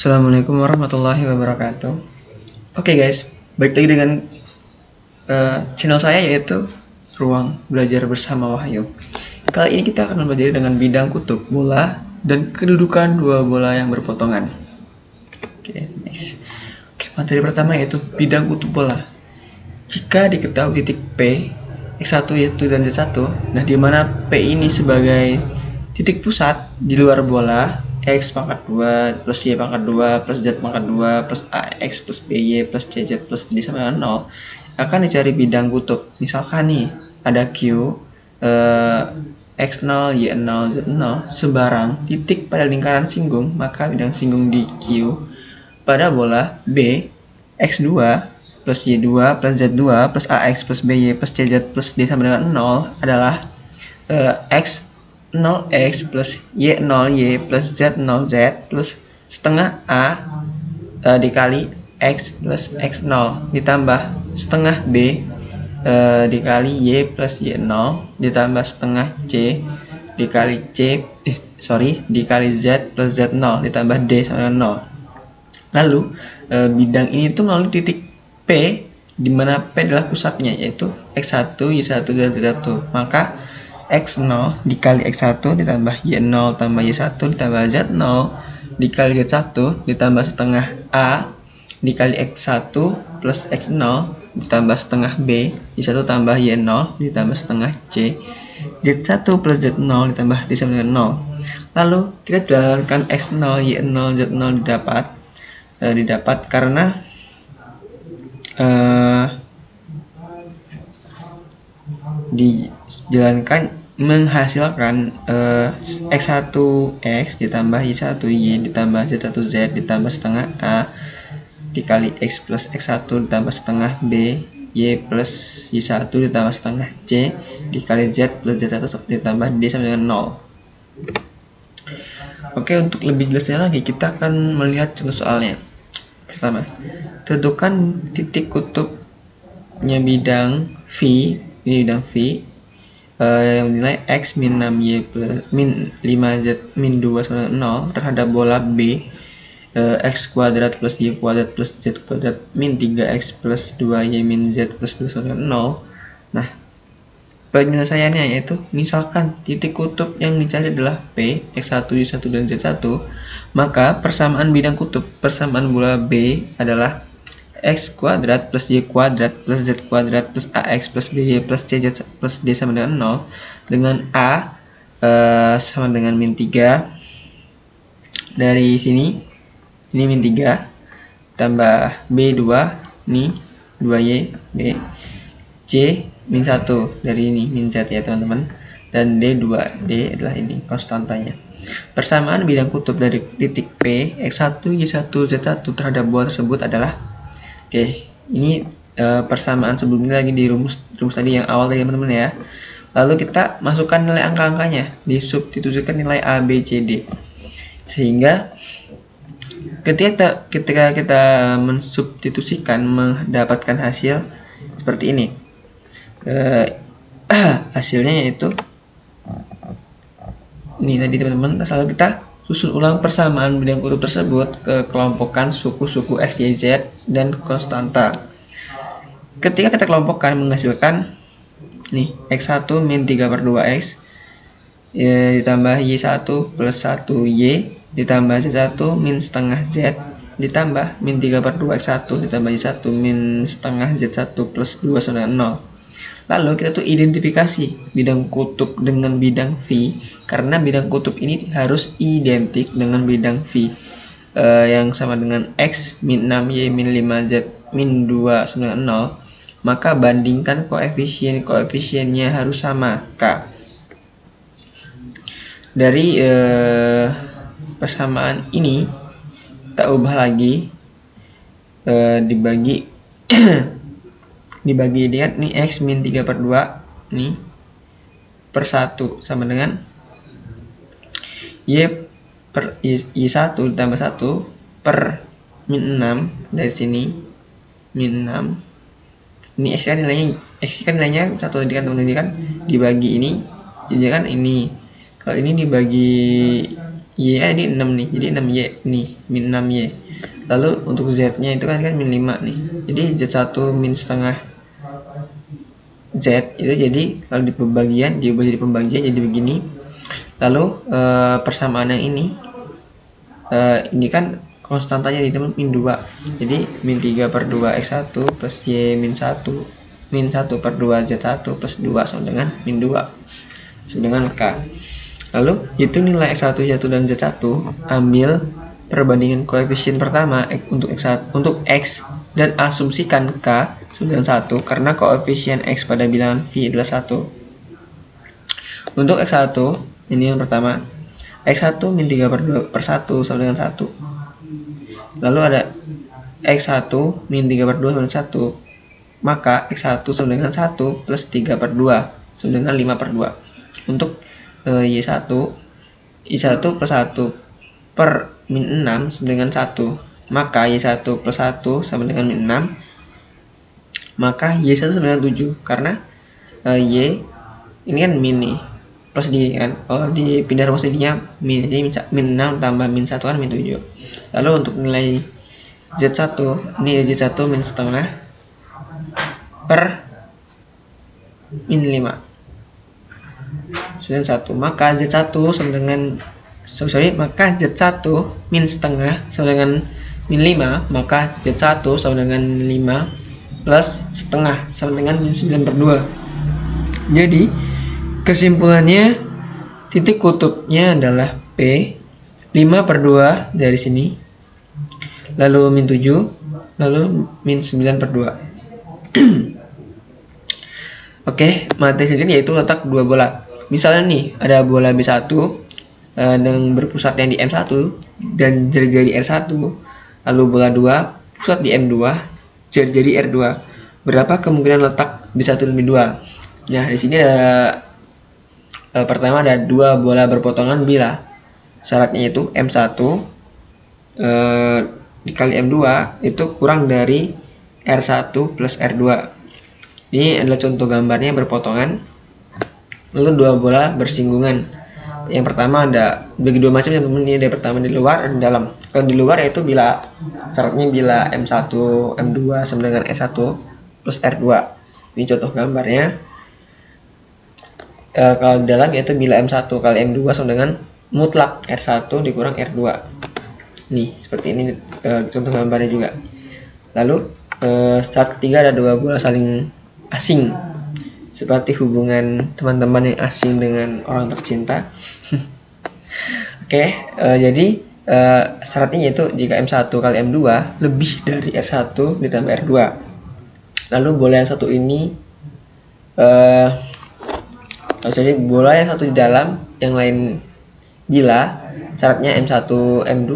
Assalamualaikum warahmatullahi wabarakatuh. Oke guys, balik lagi dengan channel saya yaitu Ruang Belajar Bersama Wahyu. Kali ini kita akan belajar dengan bidang kutub, bola, dan kedudukan dua bola yang berpotongan. Oke, nice. Oke, materi pertama yaitu bidang kutub bola. Jika diketahui titik P, X1, Y1, dan Z1, nah di mana P ini sebagai titik pusat di luar bola, X pangkat 2 plus Y pangkat 2 plus Z pangkat 2 plus AX plus BY plus CZ plus D sama dengan 0 akan dicari bidang kutub. Misalkan nih ada Q X0, Y0, Z0 sebarang titik pada lingkaran singgung, maka bidang singgung di Q pada bola B X2 plus Y2 plus Z2 plus AX plus BY plus CZ plus D sama dengan 0 adalah X 0x plus Y0y plus Z0z plus setengah A dikali X plus X0 ditambah setengah B dikali Y plus Y0 ditambah setengah C dikali dikali Z plus Z0 ditambah D sama dengan 0. Lalu bidang ini tuh melalui titik P di mana P adalah pusatnya yaitu X1, Y1, dan Z1. Maka X0 dikali X1 ditambah Y0 tambah Y1 ditambah Z0 dikali Z1 ditambah setengah A dikali X1 plus X0 ditambah setengah B Y1 tambah Y0 ditambah setengah C Z1 plus Z0 ditambah D sama dengan 0. Lalu kita jalankan X0 Y0 Z0 didapat karena dijalankan menghasilkan X1X ditambah Y1Y ditambah Z1Z ditambah setengah A dikali X plus X1 ditambah setengah B Y plus Y1 ditambah setengah C dikali Z plus Z1 ditambah D sama dengan 0. Oke, untuk lebih jelasnya lagi kita akan melihat contoh soalnya. Pertama, tentukan titik kutubnya bidang V, ini bidang V yang nilai X min 6Y plus min 5Z min 2 sama 0 terhadap bola B X kuadrat plus Y kuadrat plus Z kuadrat min 3X plus 2Y min Z plus 2 sama 0. Nah, penyelesaiannya yaitu misalkan titik kutub yang dicari adalah P, X1, Y1, dan Z1, maka persamaan bidang kutub persamaan bola B adalah X kuadrat plus Y kuadrat plus Z kuadrat plus AX plus BY plus CZ plus D sama dengan 0 dengan A sama dengan min 3 dari sini ini min 3 tambah B 2 ini 2Y B C min 1 dari ini min Z ya teman-teman dan D 2 D adalah ini konstantanya. Persamaan bidang kutub dari titik P X1 Y1 Z1 terhadap bola tersebut adalah oke, ini persamaan sebelumnya lagi di rumus tadi yang awal tadi teman-teman ya. Lalu kita masukkan nilai angka-angkanya, disubstitusikan nilai A, B, C, D. Sehingga ketika kita mensubstitusikan mendapatkan hasil seperti ini. Hasilnya yaitu ini tadi teman-teman. Lalu kita susun ulang persamaan bidang kutub tersebut ke kelompokan suku-suku X, Y, Z dan konstanta. Ketika kita kelompokkan menghasilkan nih X1 min 3 per 2X ditambah Y1 plus 1Y ditambah Z1 min setengah Z ditambah min 3 per 2X1 ditambah Y1 min setengah Z1 plus 2 sama 0. Lalu kita tuh identifikasi bidang kutub dengan bidang V karena bidang kutub ini harus identik dengan bidang V yang sama dengan X min 6Y min 5Z min 2 sama dengan 0. Maka bandingkan koefisiennya harus sama K. Dari persamaan ini kita ubah lagi dibagi lihat nih X min 3 per 2 nih per 1 sama dengan Y per Y1 ditambah 1 per min 6 dari sini min 6 ini X kan nilainya 1 tadi kan teman-teman kan dibagi ini jadi kan ini kalau ini dibagi Y ini 6 nih, jadi 6Y nih, min 6Y. Lalu untuk Z nya itu kan min 5 nih, jadi Z1 min setengah Z itu jadi kalau di pembagian diubah jadi pembagian jadi begini. Lalu persamaan yang ini kan konstantanya di teman min 2, jadi min 3 per 2 X1 plus Y min 1 per 2 Z1 plus 2 sama dengan min 2 sama dengan K. Lalu itu nilai X1, Y1 dan Z1, ambil perbandingan koefisien pertama untuk X dan asumsikan K sama dengan 1 karena koefisien X pada bilangan V adalah 1. Untuk X1 ini yang pertama, X1 min 3 per 1 sama dengan 1. Lalu ada X1 min 3 per 2 sama dengan 1. Maka X1 sama dengan 1 plus 3 per 2 sama dengan 5 per 2. Untuk Y1 plus 1 per min 6 sama dengan 1. Maka Y1 plus 1 sama dengan min 6. Maka Y1 sama dengan 7 karena Y ini kan min nih, plus di kan dipindah rumus jadinya min, jadi min 6 tambah min 1 kan min 7. Lalu untuk nilai Z1 ini Z1 min setengah per min 5 sama 1. Maka Z1 sama dengan maka Z1 min setengah sama dengan min 5, maka Z1 sama dengan 5 plus setengah sama dengan min 9 per 2. Jadi kesimpulannya titik kutubnya adalah P 5 per 2 dari sini, lalu min 7, lalu min 9 per 2. Oke, materi selanjutnya yaitu letak dua bola. Misalnya nih, ada bola B1 dengan berpusat yang di M1 dan jari-jari R1, lalu bola 2 pusat di M2, jari-jari R2. Berapa kemungkinan letak B1 dan B2? Nah, di sini ada pertama ada dua bola berpotongan bila syaratnya itu M1 dikali M2 itu kurang dari R1 plus R2. Ini adalah contoh gambarnya berpotongan. Lalu dua bola bersinggungan. Yang pertama ada bagi dua macam, yang ini ada pertama di luar dan di dalam. Kalau di luar yaitu bila syaratnya bila M1 M2 sama dengan R1 plus R2. Ini contoh gambarnya. Kalau di dalam yaitu bila M1 kali M2 sama dengan mutlak R1 dikurang R2. Nih seperti ini contoh gambarnya juga. Lalu syarat ketiga ada dua bola saling asing, seperti hubungan teman-teman yang asing dengan orang tercinta. Oke, jadi syaratnya yaitu jika M1 kali M2 lebih dari R1 ditambah R2. Lalu bola yang satu ini jadi bola yang satu di dalam, yang lain bila syaratnya M1 M2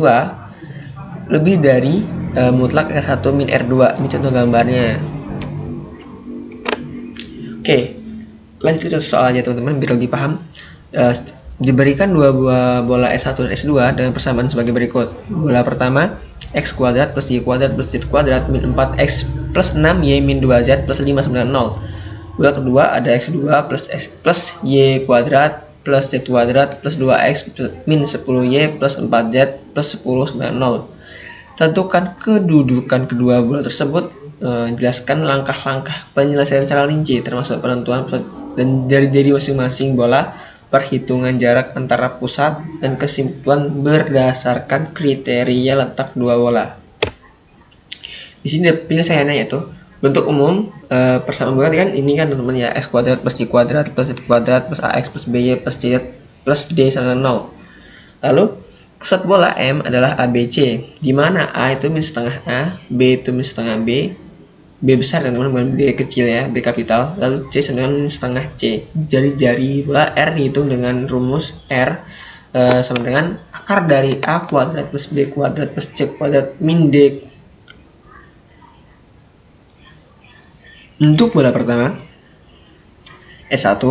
lebih dari mutlak R1 min R2. Ini contoh gambarnya. Oke, lanjut ke soal aja teman-teman biar lebih paham. Diberikan dua buah bola S1 dan S2 dengan persamaan sebagai berikut. Bola pertama X kuadrat plus Y kuadrat plus Z kuadrat min 4X plus 6Y min 2Z plus 5 sama dengan 0. Bola kedua ada X2 plus X plus Y kuadrat plus Z kuadrat plus 2X min 10Y plus 4Z plus 10 sama dengan 0. Tentukan kedudukan kedua bola tersebut. Jelaskan langkah-langkah penyelesaian secara rinci termasuk penentuan pusat dan jari-jari masing-masing bola, perhitungan jarak antara pusat, dan kesimpulan berdasarkan kriteria letak dua bola. Di sini penyelesaiannya yaitu bentuk umum persamaan bola kan ini kan teman-teman ya, X kuadrat plus Y kuadrat plus Z kuadrat plus AX plus BY plus C plus D sama dengan 0. Lalu pusat bola M adalah ABC, di mana A itu min setengah A, B itu min setengah B, B besar dan bukan B kecil ya, B kapital. Lalu C sama dengan setengah C. Jari-jari bola R dihitung dengan rumus R sama dengan akar dari A kuadrat plus B kuadrat plus C kuadrat min D. Untuk bola pertama S1,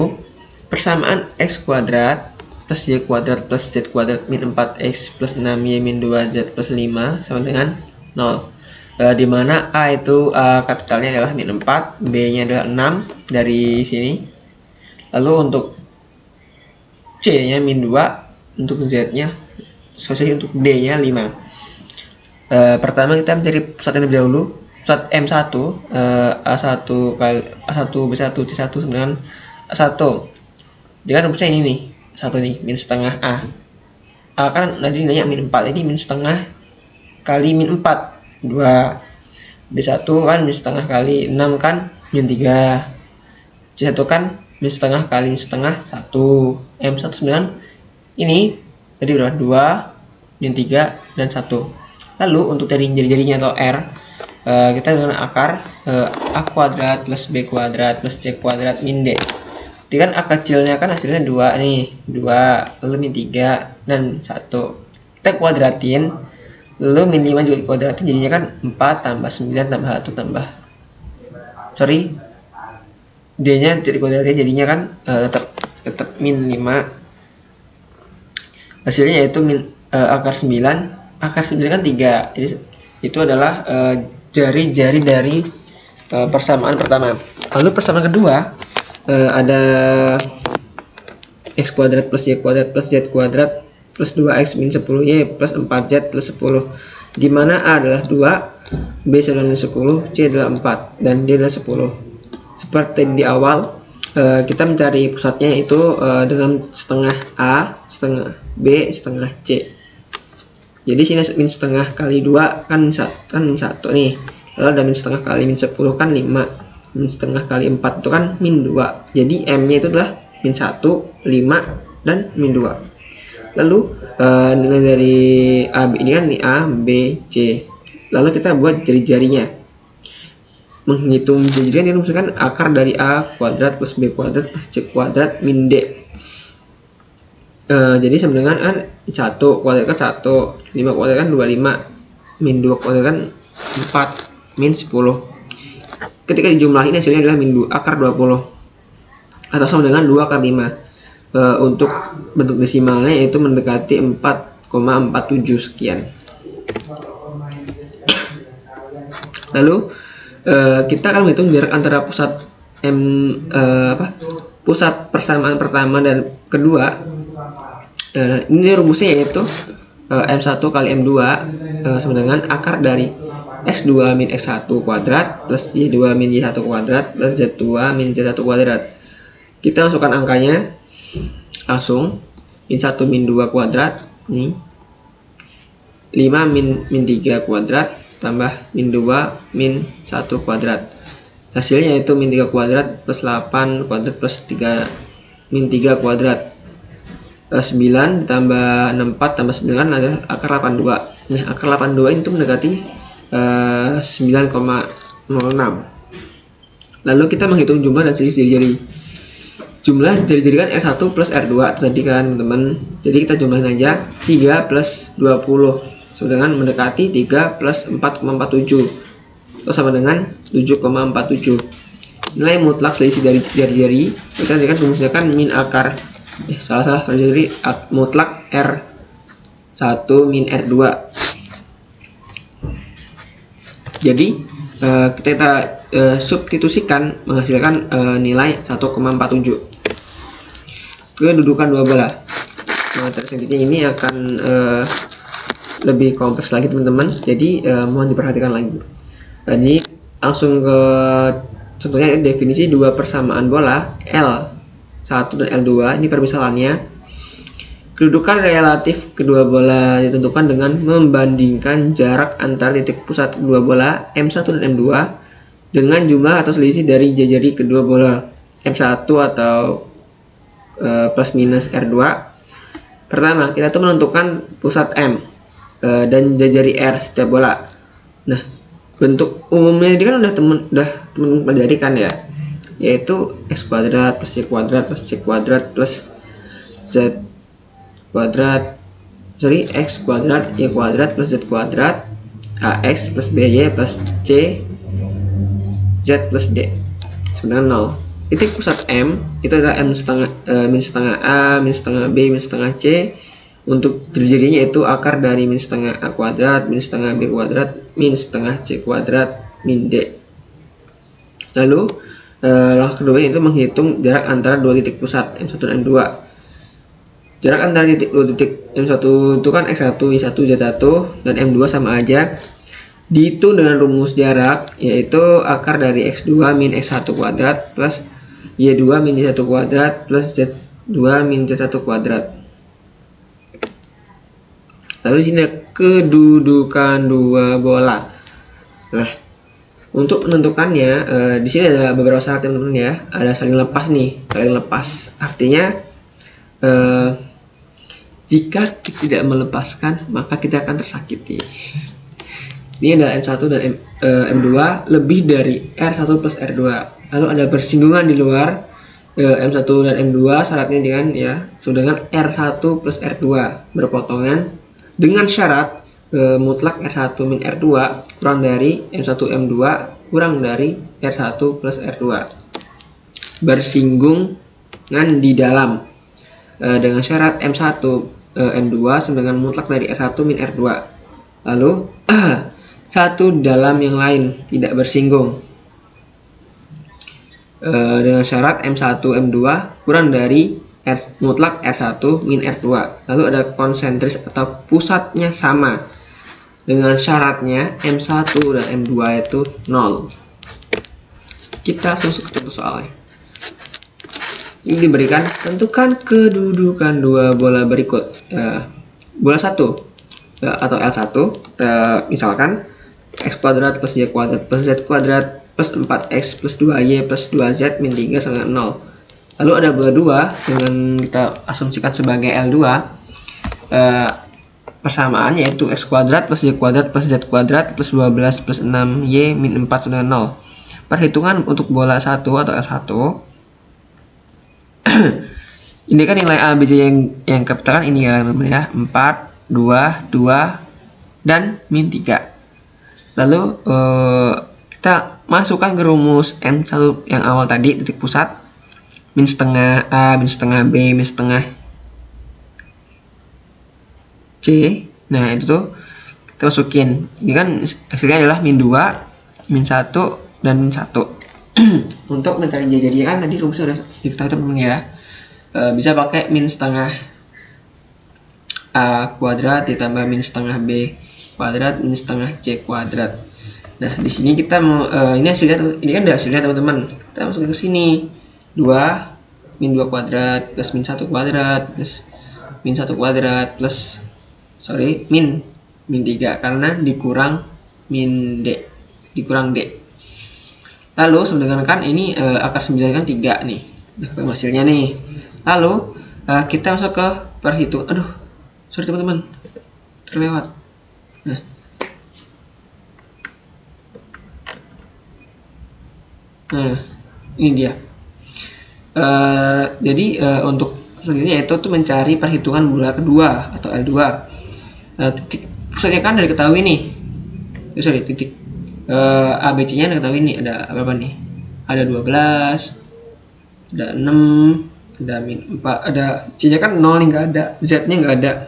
persamaan X kuadrat plus Y kuadrat plus Z kuadrat min 4X plus 6Y min 2Z plus 5 sama dengan 0. Di mana A itu kapitalnya adalah min 4, B nya adalah 6 dari sini. Lalu untuk C nya min 2, untuk Z nya solusi untuk D nya 5. Pertama kita mencari pusat yang lebih dahulu. Pusat M1 A1 kali A1 B1 C1 sama dengan A1. Dengan rumusnya ini nih, 1 nih, min setengah A. A kan tadi nanya min 4, ini min setengah kali min 4, 2. B1 kan min setengah kali 6 kan min 3. C1 kan min setengah kali min setengah 1. M1 9 ini tadi berapa? 2, min 3, dan 1. Lalu untuk cari jari-jarinya atau R, kita dengan akar A kuadrat plus B kuadrat plus C kuadrat min D. Jadi kan A kecilnya kan hasilnya 2 nih, 2, lalu min 3, dan 1. Kita kuadratin, lalu min 5 juga dikuadratin, jadinya kan 4 tambah 9 tambah 1 tambah D nya jadi kuadratin, jadinya kan tetap min 5. Hasilnya yaitu akar 9. Akar 9 kan 3, jadi itu adalah jari-jari dari persamaan pertama. Lalu persamaan kedua ada x kuadrat plus y kuadrat plus z kuadrat plus 2x min 10y plus 4z plus 10, di mana A adalah 2, B sama dengan 10, C adalah 4, dan D adalah 10. Seperti di awal, kita mencari pusatnya itu dengan setengah A, setengah B, setengah C. Jadi sini min setengah kali 2 kan 1 nih. Lalu ada min setengah kali min 10 kan 5. Min setengah kali 4 itu kan min 2. Jadi M nya itu adalah min 1, 5, dan min 2. Lalu nilai dari AB ini kan nih A, B, C. Lalu kita buat jari-jarinya. Menghitung jari-jarinya dirumuskan akar dari A kuadrat plus B kuadrat plus C kuadrat min D. Jadi sama dengan 1 kuadrat kan 1, 5 kuadrat kan 25, min 2 kuadrat kan 4, min 10. Ketika dijumlahin hasilnya adalah min 2 akar 20, atau sama dengan 2 akar 5. Untuk bentuk desimalnya yaitu mendekati 4,47 sekian. Lalu kita akan menghitung jarak antara pusat pusat persamaan pertama dan kedua. Ini rumusnya yaitu M1 kali M2 sama dengan akar dari X2 min X1 kuadrat plus Y2 min Y1 kuadrat plus Z2 min Z1 kuadrat. Kita masukkan angkanya langsung. Min 1 min 2 kuadrat nih, 5 min 3 kuadrat tambah min 2 min 1 kuadrat. Hasilnya yaitu min 3 kuadrat plus 8 kuadrat plus 3 min 3 kuadrat. 9 ditambah 64 tambah 9 adalah akar 82. Nah, akar 82 itu mendekati 9,06. Lalu kita menghitung jumlah dan selisih jari-jari. Jumlah jari-jari kan R1 plus R2 tadi kan teman-teman. Jadi kita jumlahin aja 3 plus 20 sama dengan mendekati 3 plus 4,47 atau sama dengan 7,47. Nilai mutlak selisih dari jari-jari kita kan rumusnya kan min akar salah jadi mutlak R1 min R2. Jadi kita substitusikan menghasilkan nilai 1,47. Kedudukan dua bola. Nah, selanjutnya ini akan lebih kompleks lagi teman-teman. Jadi mohon diperhatikan lagi. Jadi langsung ke contohnya definisi dua persamaan bola L1 dan L2. Ini permisalannya. Kedudukan relatif kedua bola ditentukan dengan membandingkan jarak antar titik pusat kedua bola M1 dan M2 dengan jumlah atau selisih dari jari kedua bola M1 atau plus minus R2. Pertama, kita tuh menentukan pusat M dan jari R setiap bola. Nah, bentuk umumnya ini kan udah temen pelajari kan ya, yaitu x kuadrat plus y kuadrat plus c kuadrat plus z kuadrat, x kuadrat y kuadrat plus z kuadrat ax plus by plus c z plus d sama dengan 0. Titik pusat M itu adalah min setengah A, min setengah B, min setengah C. Untuk jari-jarinya itu akar dari min setengah A kuadrat, min setengah B kuadrat, min setengah C kuadrat, min D. Lalu langkah kedua itu menghitung jarak antara dua titik pusat M1 dan M2. Jarak antara titik dua titik M1 itu kan X1, Y1, Z1, dan M2 sama aja. Dihitung dengan rumus jarak, yaitu akar dari X2 min X1 kuadrat plus Y2 min Y1 kuadrat plus Z2 min Z1 kuadrat. Lalu di sini kedudukan dua bola. Nah, untuk menentukannya, di sini ada beberapa syarat teman-teman ya. Ada saling lepas nih, saling lepas. Artinya jika kita tidak melepaskan, maka kita akan tersakiti. Ini adalah M1 dan M2 lebih dari R1 plus R2. Lalu ada bersinggungan di luar M1 dan M2, syaratnya dengan dengan R1 plus R2 berpotongan dengan syarat mutlak R1 min R2 kurang dari M1 M2 kurang dari R1 plus R2. Bersinggungan di dalam dengan syarat M1 M2 sama dengan mutlak dari R1 min R2. Lalu satu dalam yang lain tidak bersinggung dengan syarat M1 M2 kurang dari mutlak R1 min R2. Lalu ada konsentris atau pusatnya sama dengan syaratnya M1 dan M2 itu 0. Kita langsung ke soalnya. Ini diberikan, tentukan kedudukan dua bola berikut. Bola 1 atau L1, misalkan X kuadrat plus Y kuadrat plus Z kuadrat plus 4X plus 2Y plus 2Z min 3 sama 0. Lalu ada bola 2 dengan kita asumsikan sebagai L2, persamaan yaitu X kuadrat plus Y kuadrat plus Z kuadrat plus 12 plus 6Y min 4 sama dengan 0. Perhitungan untuk bola 1 atau L1. Ini kan nilai A, B, C yang kapital kan ini ya, 4, 2, 2, dan min 3. Lalu kita masukkan ke rumus M1 yang awal tadi, titik pusat, min setengah A, min setengah B, min setengah C. Nah itu tuh kita masukin. Ini kan hasilnya adalah min 2, min 1, dan min 1. Untuk mencari jadi kan tadi rumusnya udah diketahui teman-teman ya. Bisa pakai min setengah A kuadrat ditambah min setengah B kuadrat min setengah C kuadrat. Nah di sini kita mau ini hasilnya, ini kan udah hasilnya teman-teman. Kita masukin ke sini 2 min 2 kuadrat plus min 1 kuadrat plus min 1 kuadrat plus min 3 karena dikurang min D, dikurang D. Lalu sebenarnya kan ini akar 9 kan 3 nih. Nah, hasilnya nih. Lalu kita masuk ke perhitungan. Aduh, sorry teman-teman, terlewat. Nah, ini dia. Jadi untuk selanjutnya yaitu tuh mencari perhitungan bola kedua atau L2. Titik pusatnya kan dari ketahui nih. Titik ABC-nya udah ketahui nih, ada berapa nih? Ada 12, ada 6, ada min 4, ada C-nya kan 0 nih, nggak ada, Z-nya nggak ada.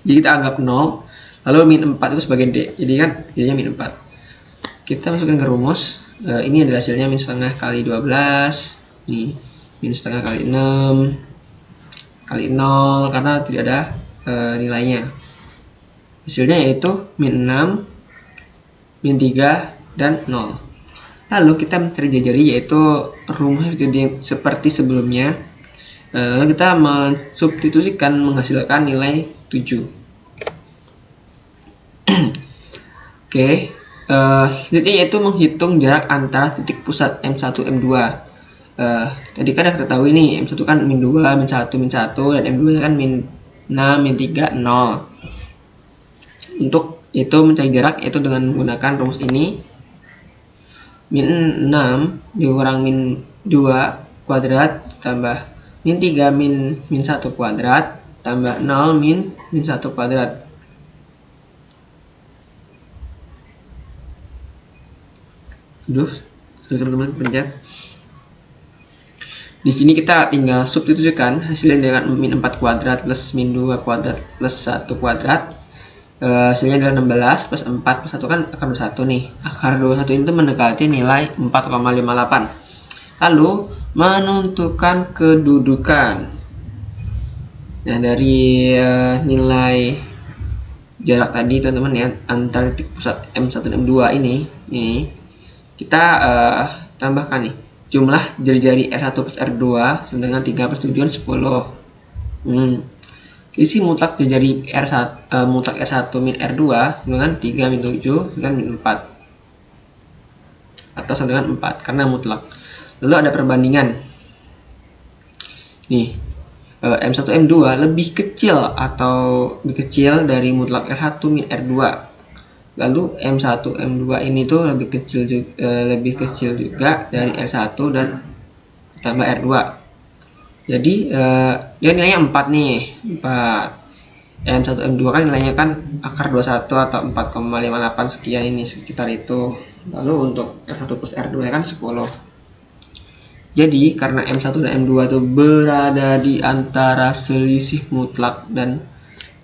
Jadi kita anggap 0, lalu min 4 itu sebagai D. Jadi kan jadinya min 4. Kita masukkan ke rumus. Ini adalah hasilnya min setengah kali 12, nih min setengah kali 6 kali 0 karena tidak ada nilainya. Hasilnya yaitu min 6, min 3, dan 0. Lalu kita mencari jari yaitu rumus seperti sebelumnya. Lalu kita mensubstitusikan menghasilkan nilai 7. Oke. Selanjutnya yaitu menghitung jarak antara titik pusat M1 M2. Tadi kan kita tahu ini M1 kan min 2, min 1, min 1, dan M2 kan min 6, min 3, 0. Untuk itu mencari jarak yaitu dengan menggunakan rumus ini. Min 6 dikurang min 2 kuadrat tambah min 3 min 1 kuadrat tambah 0 min 1 kuadrat. Teman-teman pencet. Di sini kita tinggal substitusikan hasilnya dengan min 4 kuadrat plus min 2 kuadrat plus 1 kuadrat. Hasilnya adalah 16 plus 4 plus 1 kan akar 21 nih. Akar 21 itu mendekati nilai 4,58. Lalu menentukan kedudukan. Nah, dari nilai jarak tadi teman-teman ya, antara titik pusat M1 dan M2 ini kita tambahkan nih jumlah jari-jari R1 plus R2 sama dengan 3 plus 7 10. Isi mutlak jari R1 mutlak R1 min R2 dengan 3 min 7 dengan min 4 atau sama dengan 4 karena mutlak. Lalu ada perbandingan nih, M1 M2 lebih kecil atau lebih kecil dari mutlak R1 min R2. Lalu M1 M2 ini tuh lebih kecil juga dari R1 dan tambah R2. Jadi dia nilainya 4 nih, 4. M1 M2 kan nilainya kan akar 21 atau 4,58 sekian ini, sekitar itu. Lalu untuk R1 plus R2 kan 10. Jadi karena M1 dan M2 itu berada di antara selisih mutlak dan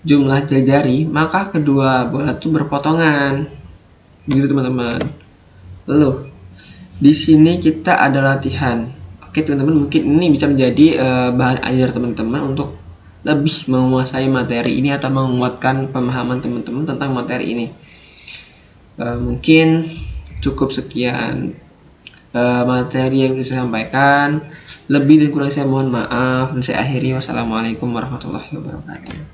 jumlah jari-jari, maka kedua bola itu berpotongan. Begitu teman-teman. Lalu di sini kita ada latihan. Oke teman-teman, mungkin ini bisa menjadi bahan ajar teman-teman untuk lebih menguasai materi ini atau menguatkan pemahaman teman-teman tentang materi ini. Mungkin cukup sekian materi yang bisa saya sampaikan. Lebih dan kurang saya mohon maaf, dan saya akhiri. Wassalamualaikum warahmatullahi wabarakatuh.